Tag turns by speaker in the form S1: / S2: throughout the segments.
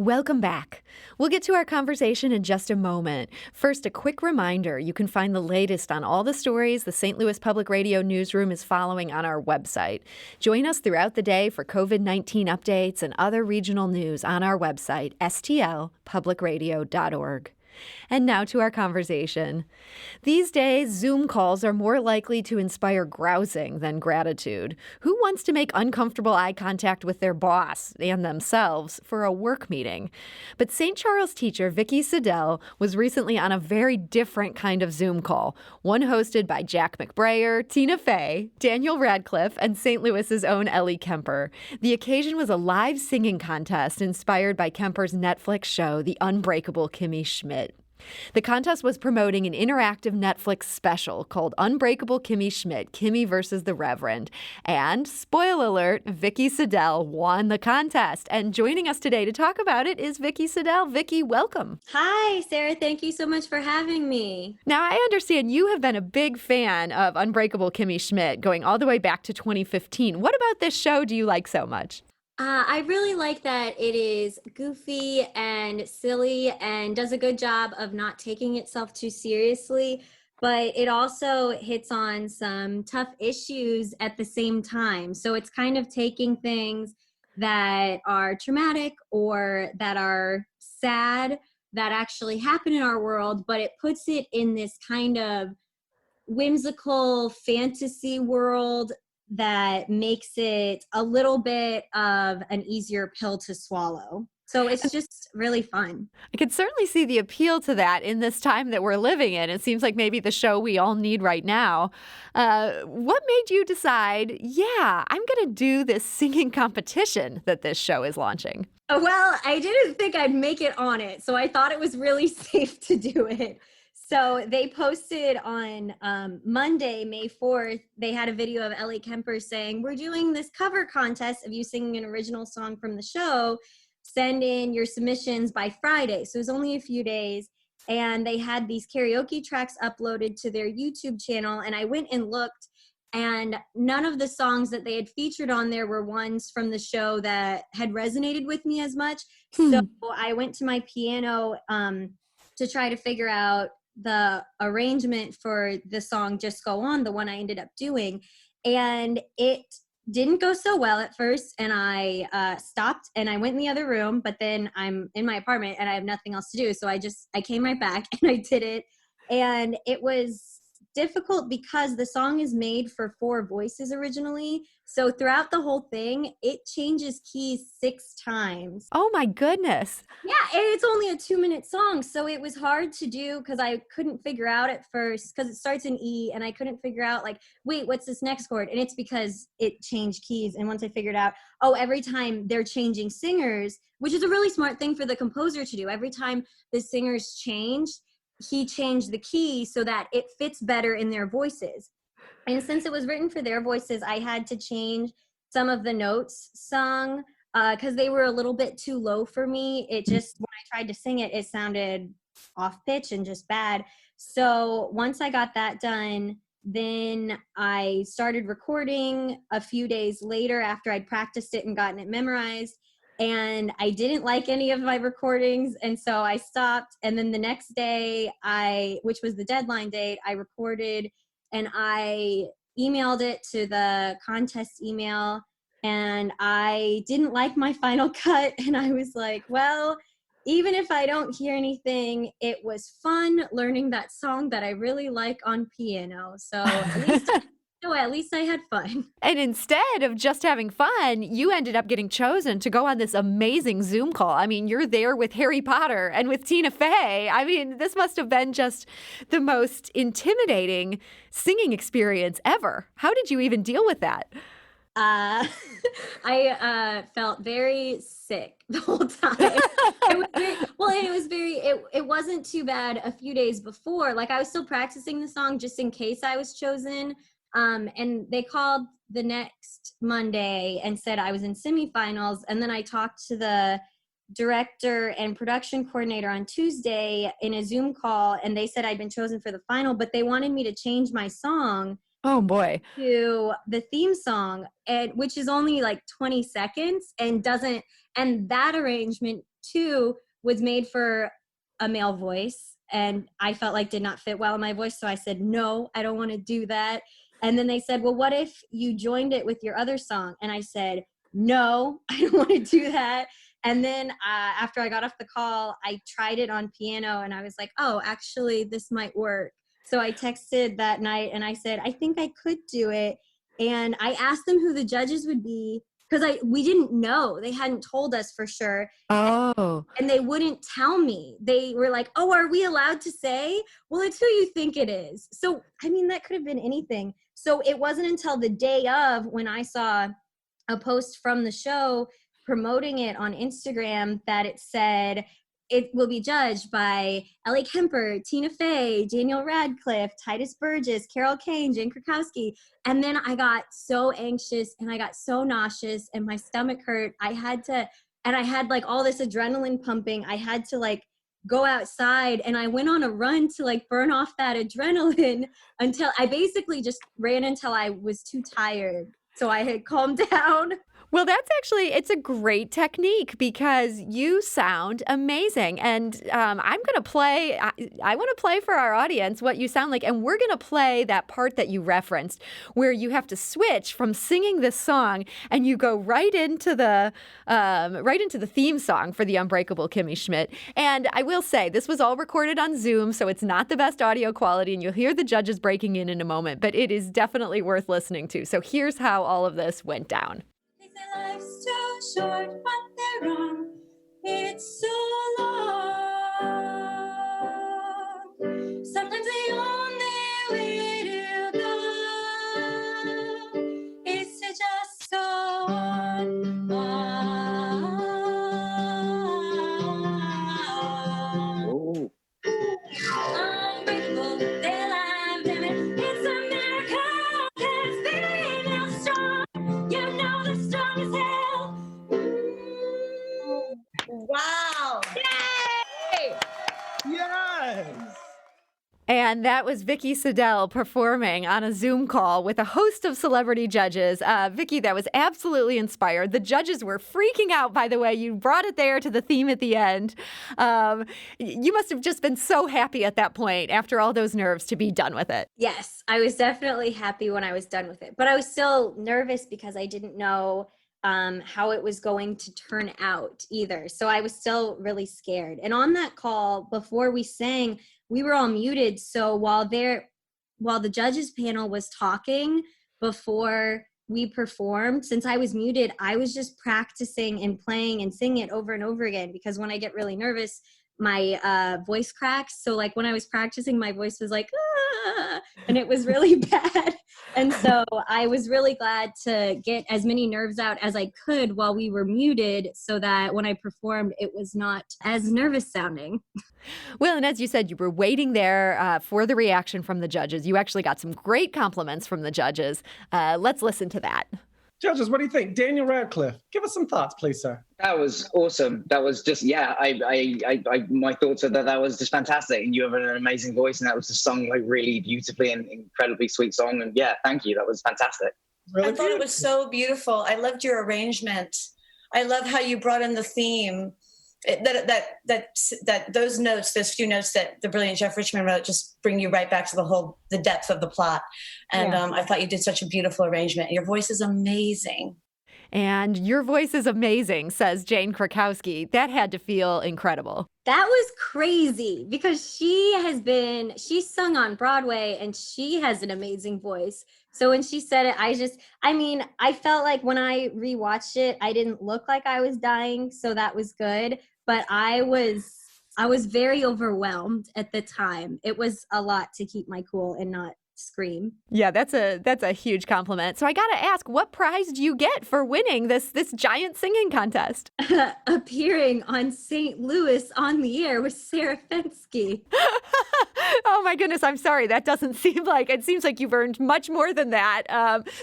S1: Welcome back. We'll get to our conversation in just a moment. First, a quick reminder, you can find the latest on all the stories the St. Louis Public Radio newsroom is following on our website. Join us throughout the day for COVID-19 updates and other regional news on our website, stlpublicradio.org. And now to our conversation. These days, Zoom calls are more likely to inspire grousing than gratitude. Who wants to make uncomfortable eye contact with their boss and themselves for a work meeting? But St. Charles teacher Vikki Siddell was recently on a very different kind of Zoom call, one hosted by Jack McBrayer, Tina Fey, Daniel Radcliffe, and St. Louis's own Ellie Kemper. The occasion was a live singing contest inspired by Kemper's Netflix show, The Unbreakable Kimmy Schmidt. The contest was promoting an interactive Netflix special called Unbreakable Kimmy Schmidt, Kimmy versus the Reverend. And, spoiler alert, Vikki Siddell won the contest. And joining us today to talk about it is Vikki Siddell. Vikki, welcome.
S2: Hi, Sarah. Thank you so much for having me.
S1: Now, I understand you have been a big fan of Unbreakable Kimmy Schmidt, going all the way back to 2015. What about this show do you like so much?
S2: I really like that it is goofy and silly and does a good job of not taking itself too seriously, but it also hits on some tough issues at the same time. So it's kind of taking things that are traumatic or that are sad that actually happen in our world, but it puts it in this kind of whimsical fantasy world that makes it a little bit of an easier pill to swallow. So it's just really fun.
S1: I can certainly see the appeal to that in this time that we're living in. It seems like maybe the show we all need right now. What made you decide, I'm going to do this singing competition that this show is launching?
S2: Well, I didn't think I'd make it on it, so I thought it was really safe to do it. So they posted on Monday, May 4th, they had a video of Ellie Kemper saying, we're doing this cover contest of you singing an original song from the show. Send in your submissions by Friday. So it was only a few days. And they had these karaoke tracks uploaded to their YouTube channel. And I went and looked, and none of the songs that they had featured on there were ones from the show that had resonated with me as much. So I went to my piano to try to figure out the arrangement for the song Just Go On, the one I ended up doing, and it didn't go so well at first, and I stopped and I went in the other room, but then I'm in my apartment and I have nothing else to do, so I came right back and I did it. And it was difficult because the song is made for 4 voices originally, so throughout the whole thing it changes keys 6 times.
S1: Oh my goodness.
S2: Yeah, and it's only a 2-minute song, so it was hard to do because I couldn't figure out at first, because it starts in E, and I couldn't figure out, like, wait, what's this next chord? And it's because it changed keys, and once I figured out, every time they're changing singers, which is a really smart thing for the composer to do, every time the singers changed, he changed the key so that it fits better in their voices. And since it was written for their voices, I had to change some of the notes sung because they were a little bit too low for me. It just, when I tried to sing it, it sounded off pitch and just bad. So once I got that done, then I started recording a few days later after I'd practiced it and gotten it memorized. And I didn't like any of my recordings, and so I stopped. And then the next day, which was the deadline date, I recorded and I emailed it to the contest email, and I didn't like my final cut. And I was like, well, even if I don't hear anything, it was fun learning that song that I really like on piano. So at least I had fun.
S1: And instead of just having fun, you ended up getting chosen to go on this amazing Zoom call. I mean, you're there with Harry Potter and with Tina Fey. I mean, this must have been just the most intimidating singing experience ever. How did you even deal with that?
S2: I felt very sick the whole time. It wasn't too bad a few days before. Like, I was still practicing the song just in case I was chosen. And they called the next Monday and said I was in semifinals. And then I talked to the director and production coordinator on Tuesday in a Zoom call, and they said I'd been chosen for the final, but they wanted me to change my song.
S1: Oh boy.
S2: To the theme song, which is only like 20 seconds and that arrangement 2 was made for a male voice, and I felt like did not fit well in my voice. So I said, no, I don't want to do that. And then they said, well, what if you joined it with your other song? And I said, no, I don't want to do that. And then after I got off the call, I tried it on piano and I was like, oh, actually, this might work. So I texted that night and I said, I think I could do it. And I asked them who the judges would be because we didn't know. They hadn't told us for sure.
S1: Oh.
S2: And they wouldn't tell me. They were like, oh, are we allowed to say? Well, it's who you think it is. So, I mean, that could have been anything. So it wasn't until the day of when I saw a post from the show promoting it on Instagram that it said, it will be judged by Ellie Kemper, Tina Fey, Daniel Radcliffe, Titus Burgess, Carol Kane, Jane Krakowski. And then I got so anxious and I got so nauseous and my stomach hurt. I had like all this adrenaline pumping. I had to like go outside and I went on a run to like burn off that adrenaline until I basically just ran until I was too tired. So I had calmed down.
S1: Well, it's a great technique because you sound amazing. And I'm going to play, I want to play for our audience what you sound like. And we're going to play that part that you referenced where you have to switch from singing this song and you go right into the theme song for the Unbreakable Kimmy Schmidt. And I will say this was all recorded on Zoom, so it's not the best audio quality and you'll hear the judges breaking in a moment, but it is definitely worth listening to. So here's how all of this went down.
S3: Their life's too short, but they're wrong. It's so long. Sometimes the only way to go is to just go on.
S4: Oh.
S3: Unbreakable, they live, damn it. It's a miracle. It's female strong. You know the strong as hell.
S5: Wow.
S3: Yay!
S5: Yes.
S1: And that was Vikki Siddell performing on a Zoom call with a host of celebrity judges. Vikki, that was absolutely inspired. The judges were freaking out, by the way. You brought it there to the theme at the end. You must have just been so happy at that point after all those nerves to be done with it.
S2: Yes, I was definitely happy when I was done with it. But I was still nervous because I didn't know how it was going to turn out either. So I was still really scared. And on that call, before we sang, we were all muted. So while the judges panel was talking before we performed, since I was muted, I was just practicing and playing and singing it over and over again because when I get really nervous, my voice cracks. So like when I was practicing, my voice was like, ah, and it was really bad. And so I was really glad to get as many nerves out as I could while we were muted so that when I performed, it was not as nervous sounding.
S1: Well, and as you said, you were waiting there for the reaction from the judges. You actually got some great compliments from the judges. Let's listen to that.
S5: Judges, what do you think? Daniel Radcliffe, give us some thoughts, please, sir.
S4: That was awesome. That was just, my thoughts are that was just fantastic. And you have an amazing voice, and that was just sung like really beautifully and incredibly sweet song. And yeah, thank you. That was fantastic.
S5: Really
S6: I thought it was so beautiful. I loved your arrangement. I love how you brought in the theme. That those notes, those few notes that the brilliant Jeff Richmond wrote, just bring you right back to the depth of the plot. And I thought you did such a beautiful arrangement. Your voice is amazing.
S1: And your voice is amazing, says Jane Krakowski. That had to feel incredible.
S2: That was crazy because she's sung on Broadway and she has an amazing voice. So when she said it, I felt like when I rewatched it, I didn't look like I was dying. So that was good. But I was very overwhelmed at the time. It was a lot to keep my cool and not scream.
S1: Yeah, that's a huge compliment. So I got to ask, what prize do you get for winning this giant singing contest?
S2: Appearing on St. Louis on the Air with Sarah Fenske.
S1: Oh my goodness, I'm sorry. That doesn't seem like, it seems like you've earned much more than that.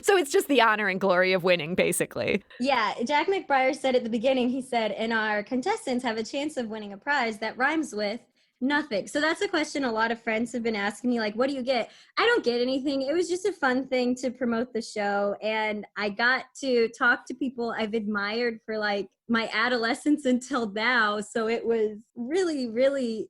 S1: So it's just the honor and glory of winning, basically.
S2: Yeah, Jack McBrayer said at the beginning, he said, and our contestants have a chance of winning a prize that rhymes with nothing. So that's a question a lot of friends have been asking me, like, what do you get? I don't get anything. It was just a fun thing to promote the show. And I got to talk to people I've admired for like my adolescence until now. So it was really, really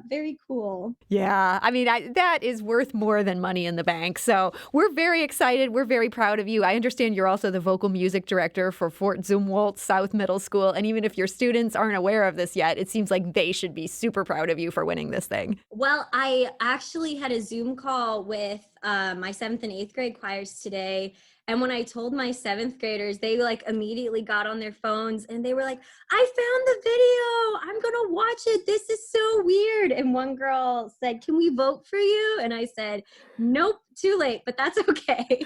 S2: very cool.
S1: Yeah, I mean, that is worth more than money in the bank. So we're very excited. We're very proud of you. I understand you're also the vocal music director for Fort Zumwalt South Middle School. And even if your students aren't aware of this yet, it seems like they should be super proud of you for winning this thing.
S2: Well, I actually had a Zoom call with my 7th and 8th grade choirs today. And when I told my 7th graders, they like immediately got on their phones and they were like, I found the video. I'm going to watch it. This is so weird. And one girl said, can we vote for you? And I said, nope, too late, but that's okay.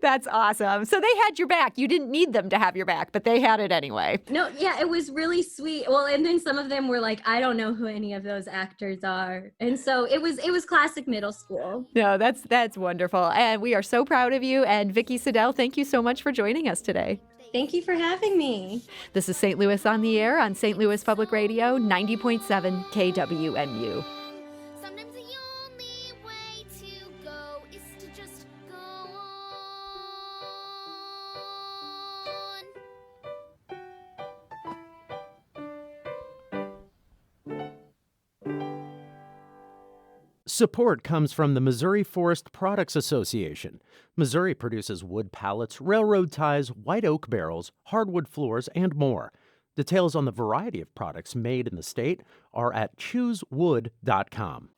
S1: That's awesome. So they had your back. You didn't need them to have your back, but they had it anyway.
S2: No, yeah, it was really sweet. Well, and then some of them were like, I don't know who any of those actors are. And so it was classic middle school.
S1: No, that's wonderful. And we are so proud of you. And Vikki Siddell, thank you so much for joining us today.
S2: Thank you for having me.
S1: This is St. Louis on the Air on St. Louis Public Radio, 90.7 KWMU.
S3: Sometimes the only way to go is to just go on.
S7: Support comes from the Missouri Forest Products Association. Missouri produces wood pallets, railroad ties, white oak barrels, hardwood floors, and more. Details on the variety of products made in the state are at choosewood.com.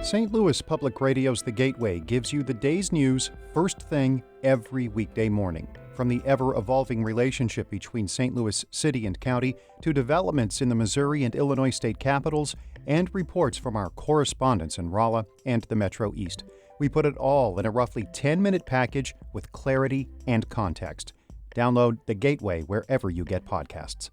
S8: St. Louis Public Radio's The Gateway gives you the day's news first thing every weekday morning. From the ever-evolving relationship between St. Louis City and County to developments in the Missouri and Illinois state capitals and reports from our correspondents in Rolla and the Metro East. We put it all in a roughly 10-minute package with clarity and context. Download The Gateway wherever you get podcasts.